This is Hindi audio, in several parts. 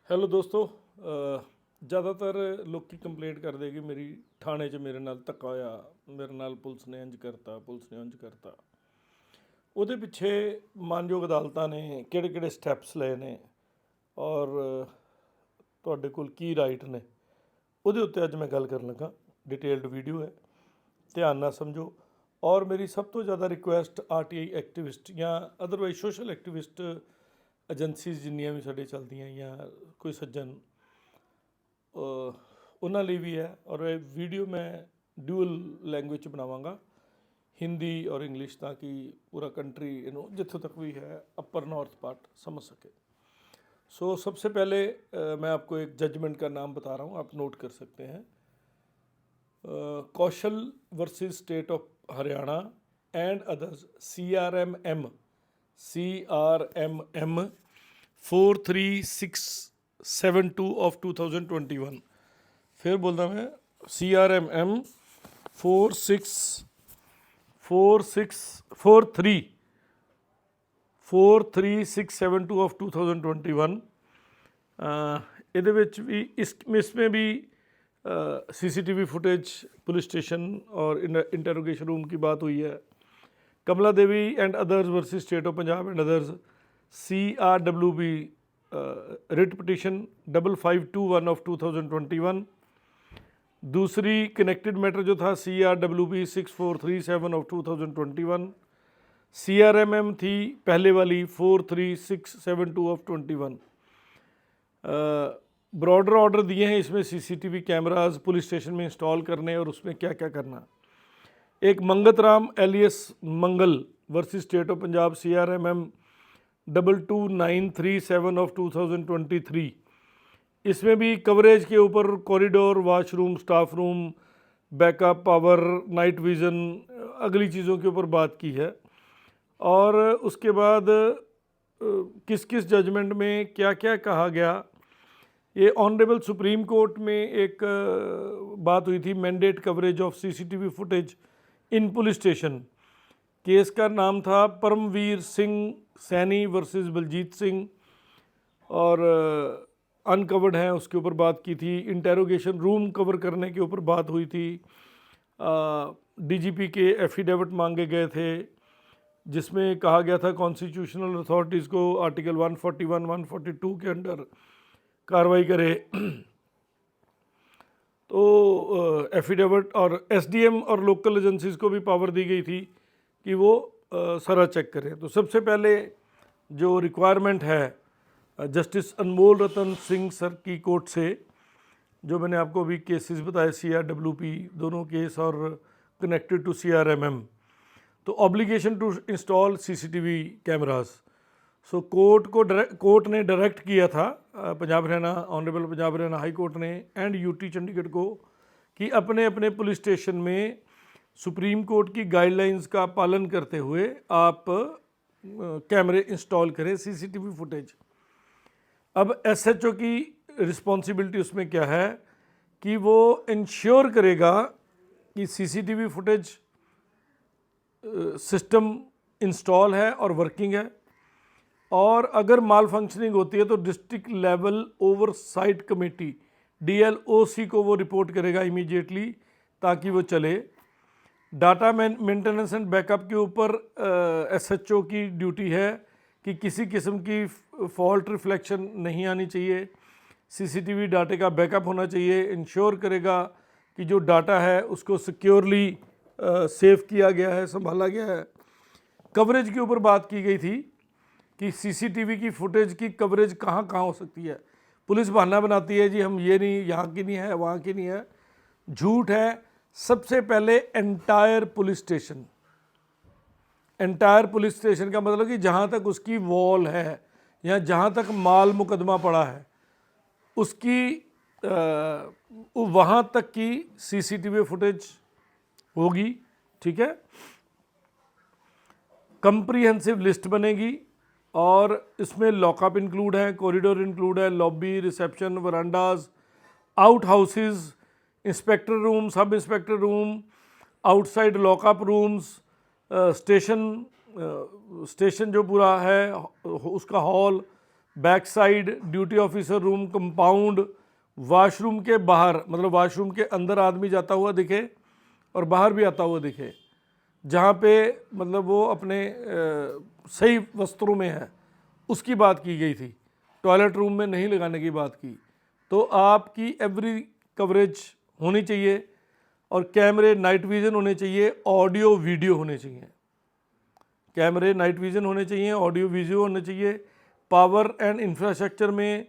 ਹੈਲੋ ਦੋਸਤੋ। ਜ਼ਿਆਦਾਤਰ ਲੋਕੀ ਕੰਪਲੇਂਟ ਕਰਦੇ ਕਿ ਮੇਰੀ ਥਾਣੇ 'ਚ ਮੇਰੇ ਨਾਲ ਧੱਕਾ ਹੋਇਆ, ਮੇਰੇ ਨਾਲ ਪੁਲਿਸ ਨੇ ਇੰਝ ਕਰਤਾ, ਪੁਲਿਸ ਨੇ ਇੰਝ ਕਰਤਾ। ਉਹਦੇ ਪਿੱਛੇ ਮਾਨਯੋਗ ਅਦਾਲਤਾਂ ਨੇ ਕਿਹੜੇ ਕਿਹੜੇ ਸਟੈਪਸ ਲਏ ਨੇ ਔਰ ਤੁਹਾਡੇ ਕੋਲ ਕੀ ਰਾਈਟ ਨੇ, ਉਹਦੇ ਉੱਤੇ ਅੱਜ ਮੈਂ ਗੱਲ ਕਰਨ ਲੱਗਾ। ਡਿਟੇਲਡ ਵੀਡੀਓ ਹੈ, ਧਿਆਨ ਨਾਲ ਸਮਝੋ। ਔਰ ਮੇਰੀ ਸਭ ਤੋਂ ਜ਼ਿਆਦਾ ਰਿਕੁਐਸਟ ਆਰਟੀਆਈ ਐਕਟਿਵਿਸਟ ਜਾਂ ਅਦਰਵਾਈਜ਼ ਸੋਸ਼ਲ ਐਕਟਿਵਿਸਟ ਏਜੰਸੀਜ਼ ਜਿੰਨੀਆਂ ਵੀ ਸਾਡੇ ਚੱਲਦੀਆਂ ਜਾਂ ਕੋਈ ਸੱਜਣ, ਉਹਨਾਂ ਲਈ ਵੀ ਹੈ। ਔਰ ਇਹ ਵੀਡੀਓ ਮੈਂ ਡਿਊਅਲ ਲੈਂਗੁਏਜ 'ਚ ਬਣਾਵਾਂਗਾ, ਹਿੰਦੀ और इंग्लिश, ताकि पूरा कंट्री जितों तक भी है अपर नॉर्थ पार्ट समझ सके। सो सबसे पहले मैं आपको एक जजमेंट का नाम बता रहा हूँ, आप नोट कर सकते हैं। Kaushal versus state of Haryana and others, CRMM 43672 of 2021। फिर बोलता मैं CRMM 43672 ऑफ 2021। ਇਹਦੇ ਵਿੱਚ ਵੀ इसमें भी CCTV फुटेज पुलिस स्टेशन और इंटरोगेशन रूम की बात हुई है। Kamla Devi and others versus state of Punjab and others, CRWB writ petition 5521 of 2021। दूसरी कनेक्टेड मैटर जो था CRWB 6437 ऑफ 2021। CRMM थी पहले वाली 43672 ऑफ 21। ब्रॉडर ऑर्डर दिए हैं इसमें CCTV कैमरास पुलिस स्टेशन में इंस्टॉल करने और उसमें क्या क्या करना। एक Mangat Ram alias Mangal versus state of Punjab CRMM 22937 of 2023। इसमें भी कवरेज के ऊपर corridor, washroom, staff room, backup, power, night vision, अगली चीज़ों के ऊपर बात की है। और उसके बाद किस किस जजमेंट में क्या क्या कहा गया। ये ऑनरेबल सुप्रीम कोर्ट में एक बात हुई थी, mandate coverage of CCTV footage in police station. Case का नाम था परमवीर सिंह सैनी वर्सेस बलजीत सिंह, और अनकवर्ड हैं उसके ऊपर बात की थी। इंटेरोगेशन रूम कवर करने के ऊपर बात हुई थी। DGP के एफिडेविट मांगे गए थे, जिसमें कहा गया था कॉन्स्टिट्यूशनल अथॉरिटीज़ को आर्टिकल 141, 142 के अंडर कार्रवाई करे। तो एफिडेविट और SDM और लोकल एजेंसीज़ को भी पावर दी गई थी कि वो सारा चेक करें। तो सबसे पहले जो रिक्वायरमेंट है जस्टिस अनमोल रतन सिंह सर की कोर्ट से, जो मैंने आपको अभी केसेस बताए CRWP दोनों केस और कनेक्टेड टू CRMM, तो obligation to install CCTV cameras. So court ने डायरेक्ट किया था Punjab Haryana, honourable Punjab Haryana high court ने एंड UT चंडीगढ़ को कि अपने अपने पुलिस स्टेशन में सुप्रीम कोर्ट की गाइडलाइंस का पालन करते हुए आप कैमरे इंस्टॉल करें, CCTV फुटेज। अब SHO की रिस्पॉन्सिबिलिटी उसमें क्या है कि वो इंश्योर करेगा कि CCTV फुटेज सिस्टम इंस्टॉल है और वर्किंग है, और अगर माल फंक्शनिंग होती है तो district level oversight committee DLOC को वो रिपोर्ट करेगा इमीडिएटली, ताकि वो चले। डाटा मेंटेनेंस एंड बैकअप के ऊपर SHO की ड्यूटी है कि किसी किस्म की फॉल्ट रिफ्लेक्शन नहीं आनी चाहिए। CCTV डाटे का बैकअप होना चाहिए। इंश्योर करेगा कि जो डाटा है उसको सिक्योरली सेव किया गया है, संभाला गया है। कवरेज के ऊपर बात की गई थी कि CCTV की फुटेज की कवरेज कहाँ कहाँ हो सकती है। पुलिस बहाना बनाती है जी हम ये नहीं, यहाँ की नहीं है, वहाँ की नहीं है। झूठ है। सबसे पहले entire police station, entire police station का मतलब कि जहाँ तक उसकी वॉल है या जहाँ तक माल मुकदमा पड़ा है उसकी वहाँ तक की CCTV फुटेज होगी, ठीक है। कंप्रीहेंसिव लिस्ट बनेगी और इसमें लॉकअप इंक्लूड है, कॉरिडोर इंक्लूड है, lobby, reception, verandas, out houses, inspector room, sub inspector room, outside lockup rooms, station जो पूरा है उसका hall, back side, duty officer room, compound, washroom के बाहर, मतलब वॉशरूम के अंदर आदमी जाता हुआ दिखे और बाहर भी आता हुआ दिखे, जहाँ पे मतलब वो अपने सही वस्त्रों में है, उसकी बात की गई थी। टॉयलेट रूम में नहीं लगाने की बात की। तो आपकी एवरी कवरेज होनी चाहिए और कैमरे नाइट विज़न होने चाहिए, ऑडियो वीडियो होने चाहिए। कैमरे नाइट विज़न होने चाहिए, ऑडियो वीडियो होने चाहिए। पावर एंड इंफ्रास्ट्रक्चर में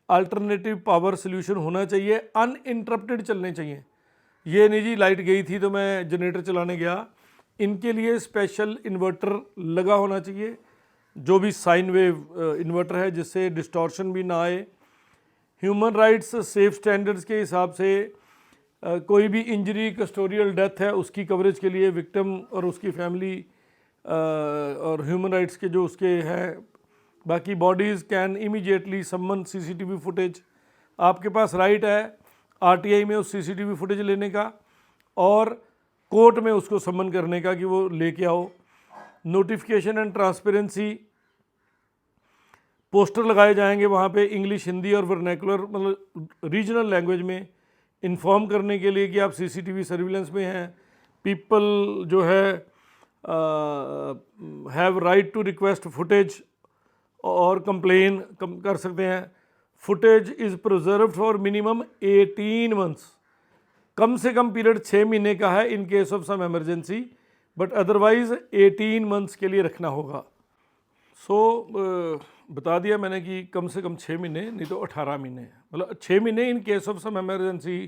अल्टरनेटिव पावर सोल्यूशन होना चाहिए, अनइंटरप्टेड चलने चाहिए। ये नहीं जी लाइट गई थी तो मैं जनरेटर चलाने गया, इनके लिए स्पेशल इन्वर्टर लगा होना चाहिए, जो भी साइन वेव इन्वर्टर है, जिससे डिस्टॉर्शन भी ना आए। ह्यूमन राइट्स सेफ स्टैंडर्ड्स के हिसाब से कोई भी इंजरी, कस्टोरियल डेथ है, उसकी कवरेज के लिए विक्टिम और उसकी फैमिली और ह्यूमन राइट्स के जो उसके हैं। बाकी bodies can immediately summon CCTV footage. आपके पास राइट है आरटीआई में उस सीसीटीवी फुटेज लेने का और कोर्ट में उसको समन करने का कि वो लेके आओ। नोटिफिकेशन एंड ट्रांसपेरेंसी, पोस्टर लगाए जाएंगे वहाँ पे इंग्लिश, हिंदी और वर्नैकुलर, मतलब रीजनल लैंग्वेज में इन्फॉर्म करने के लिए कि आप सीसीटीवी सर्विलेंस में हैं। पीपल जो है have right to request footage और कंप्लेन कर सकते हैं। Footage is preserve for minimum 18 months, कम से कम पीरियड 6 महीने का है in case of some emergency, but otherwise 18 months के लिए रखना होगा। बता दिया मैंने कि कम से कम 6 महीने, नहीं तो 18 महीने, मतलब 6 महीने in case of some emergency,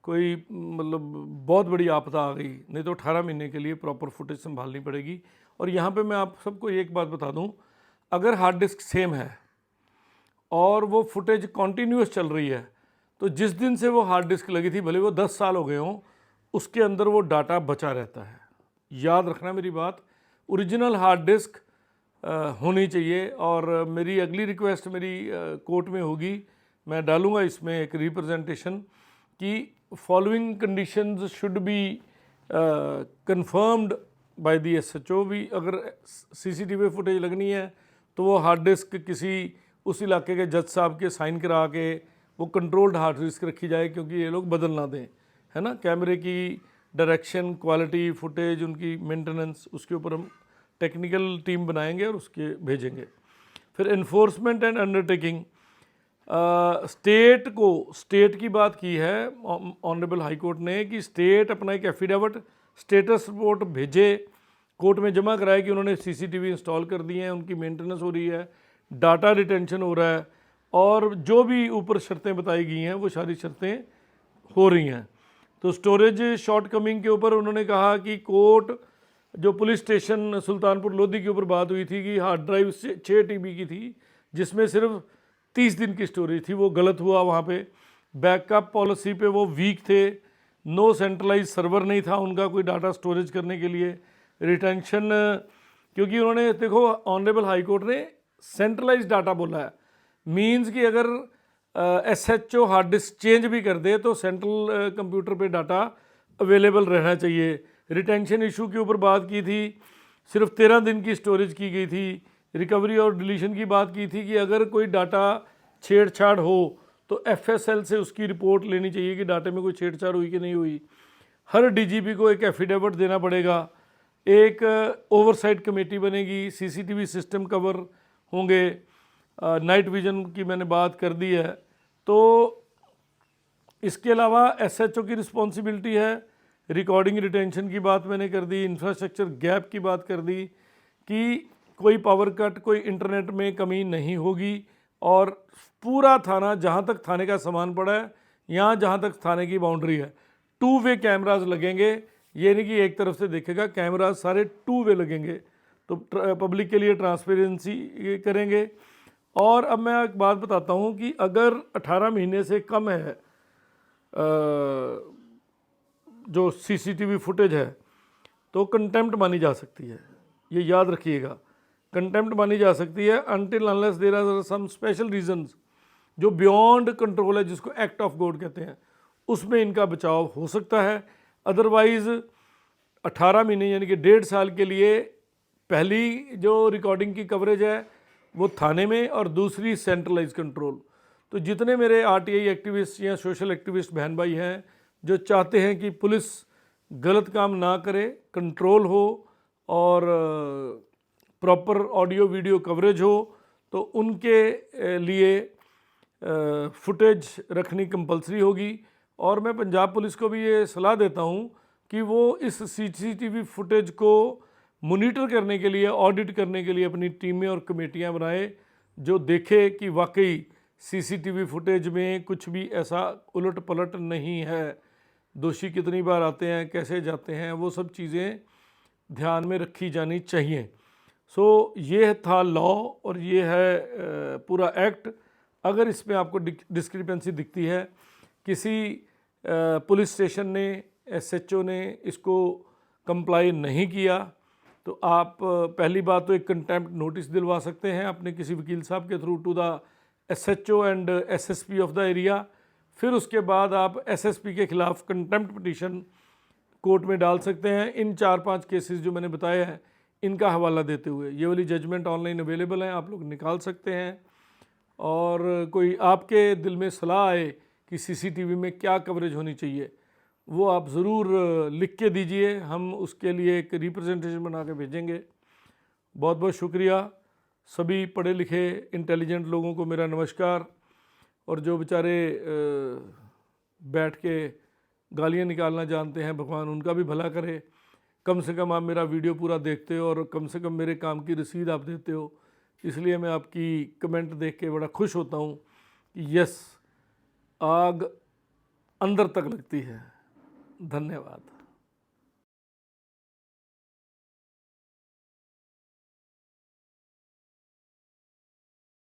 कोई मतलब बहुत बड़ी आपदा आ गई, नहीं तो 18 महीने के लिए प्रॉपर फुटेज संभालनी पड़ेगी। और यहाँ पे मैं आप सबको एक बात बता दूँ, अगर हार्ड डिस्क सेम है और वो फुटेज कॉन्टीन्यूस चल रही है, तो जिस दिन से वो हार्ड डिस्क लगी थी, भले वो 10 साल हो गए हों, उसके अंदर वो डाटा बचा रहता है। याद रखना मेरी बात, ओरिजिनल हार्ड डिस्क होनी चाहिए। और मेरी अगली रिक्वेस्ट मेरी कोर्ट में होगी, मैं डालूंगा इसमें एक रिप्रेजेंटेशन कि following conditions should be confirmed by the SHO. भी अगर सीसीटीवी फुटेज लगनी है तो वो हार्ड डिस्क किसी उस इलाके के जज साहब के साइन करा के वो कंट्रोल्ड हार्ड डिस्क रखी जाए, क्योंकि ये लोग बदल ना दें, है ना। कैमरे की डायरेक्शन, क्वालिटी, फुटेज, उनकी मेंटेनेंस, उसके ऊपर हम टेक्निकल टीम बनाएंगे और उसके भेजेंगे। फिर एनफोर्समेंट एंड अंडरटेकिंग, स्टेट की बात की है ऑनरेबल हाई कोर्ट ने कि स्टेट अपना एक एफिडेविट, स्टेटस रिपोर्ट भेजे, कोर्ट में जमा कराए कि उन्होंने सीसीटीवी इंस्टॉल कर दिए हैं, उनकी मेंटेनेंस हो रही है, डाटा रिटेंशन हो रहा है, और जो भी ऊपर शर्तें बताई गई हैं वो सारी शर्तें हो रही हैं। तो स्टोरेज शॉर्ट कमिंग के ऊपर उन्होंने कहा कि कोर्ट, जो पुलिस स्टेशन सुल्तानपुर लोधी के ऊपर बात हुई थी कि हार्ड ड्राइव 6 TB की थी, जिसमें सिर्फ 30 दिन की स्टोरेज थी, वो गलत हुआ वहाँ पे। बैकअप पॉलिसी पे वो वीक थे, नो सेंट्रलाइज सर्वर नहीं था उनका कोई डाटा स्टोरेज करने के लिए। रिटेंशन, क्योंकि उन्होंने देखो ऑनरेबल हाई कोर्ट ने सेंट्रलाइज डाटा बोला है, मीन्स कि अगर एसएचओ हार्ड डिस्क चेंज भी कर दे तो सेंट्रल कंप्यूटर पे डाटा अवेलेबल रहना चाहिए। रिटेंशन इशू के ऊपर बात की थी, सिर्फ 13 दिन की स्टोरेज की गई थी। रिकवरी और डिलीशन की बात की थी कि अगर कोई डाटा छेड़छाड़ हो तो एफएसएल से उसकी रिपोर्ट लेनी चाहिए कि डाटे में कोई छेड़छाड़ हुई कि नहीं हुई। हर डीजीपी को एक एफिडेविट देना पड़ेगा, एक ओवरसाइट कमेटी बनेगी, सीसीटीवी सिस्टम कवर होंगे, नाइट विजन की मैंने बात कर दी है। तो इसके अलावा एसएचओ की रिस्पॉन्सिबिलिटी है, रिकॉर्डिंग रिटेंशन की बात मैंने कर दी, इंफ्रास्ट्रक्चर गैप की बात कर दी कि कोई पावर कट, कोई इंटरनेट में कमी नहीं होगी, और पूरा थाना, जहाँ तक थाने का सामान पड़ा है, यहाँ जहाँ तक थाने की बाउंड्री है, 2 वे कैमराज लगेंगे। ये नहीं कि एक तरफ से देखेगा, कैमराज सारे 2 वे लगेंगे, तो पब्लिक के लिए ट्रांसपेरेंसी करेंगे। और अब मैं एक बात बताता हूँ कि अगर 18 महीने से कम है जो सीसीटीवी फुटेज है, तो कंटेम्प्ट मानी जा सकती है। ये याद रखिएगा, कंटेम्प्ट मानी जा सकती है until unless there are some special reasons जो बियॉन्ड कंट्रोल है, जिसको एक्ट ऑफ गॉड कहते हैं, उसमें इनका बचाव हो सकता है। अदरवाइज़ 18 महीने यानी कि 1.5 साल के लिए पहली जो रिकॉर्डिंग की कवरेज है वो थाने में, और दूसरी सेंट्रलाइज कंट्रोल। तो जितने मेरे आरटीआई एक्टिविस्ट या सोशल एक्टिविस्ट बहन भाई हैं जो चाहते हैं कि पुलिस गलत काम ना करे, कंट्रोल हो और प्रॉपर ऑडियो वीडियो कवरेज हो, तो उनके लिए फुटेज रखनी कंपलसरी होगी। और मैं पंजाब पुलिस को भी ये सलाह देता हूँ कि वो इस सीसीटीवी फुटेज को मॉनिटर करने के लिए, ऑडिट करने के लिए अपनी टीमें और कमेटियाँ बनाए, जो देखे कि वाकई सीसीटीवी फुटेज में कुछ भी ऐसा उलट पलट नहीं है, दोषी कितनी बार आते हैं, कैसे जाते हैं, वो सब चीज़ें ध्यान में रखी जानी चाहिए। सो ये था लॉ और ये है पूरा एक्ट। अगर इसमें आपको डिस्क्रिपेंसी दिखती है, किसी पुलिस स्टेशन ने, एसएचओ ने इसको कंप्लाई नहीं किया, तो आप पहली बात तो एक कंटेम्प्ट नोटिस दिलवा सकते हैं अपने किसी वकील साहब के through to the SHO and SSP of the area. फिर उसके बाद आप एसएसपी के खिलाफ कंटेम्प्ट पिटीशन कोर्ट में डाल सकते हैं। इन 4-5 केसेस जो मैंने बताए हैं इनका हवाला देते हुए, ये वाली जजमेंट ऑनलाइन अवेलेबल है, आप लोग निकाल सकते हैं। और कोई आपके दिल में सलाह आए कि सीसीटीवी में क्या कवरेज होनी चाहिए, वो आप ज़रूर लिख के दीजिए, हम उसके लिए एक रिप्रेजेंटेशन बना के भेजेंगे। बहुत बहुत शुक्रिया। सभी पढ़े लिखे इंटेलिजेंट लोगों को मेरा नमस्कार, और जो बेचारे बैठ के गालियाँ निकालना जानते हैं, भगवान उनका भी भला करे। कम से कम आप मेरा वीडियो पूरा देखते हो और कम से कम मेरे काम की रसीद आप देते हो, इसलिए मैं आपकी कमेंट देख के बड़ा खुश होता हूँ कि यस, आग अंदर तक लगती है। धन्यवाद।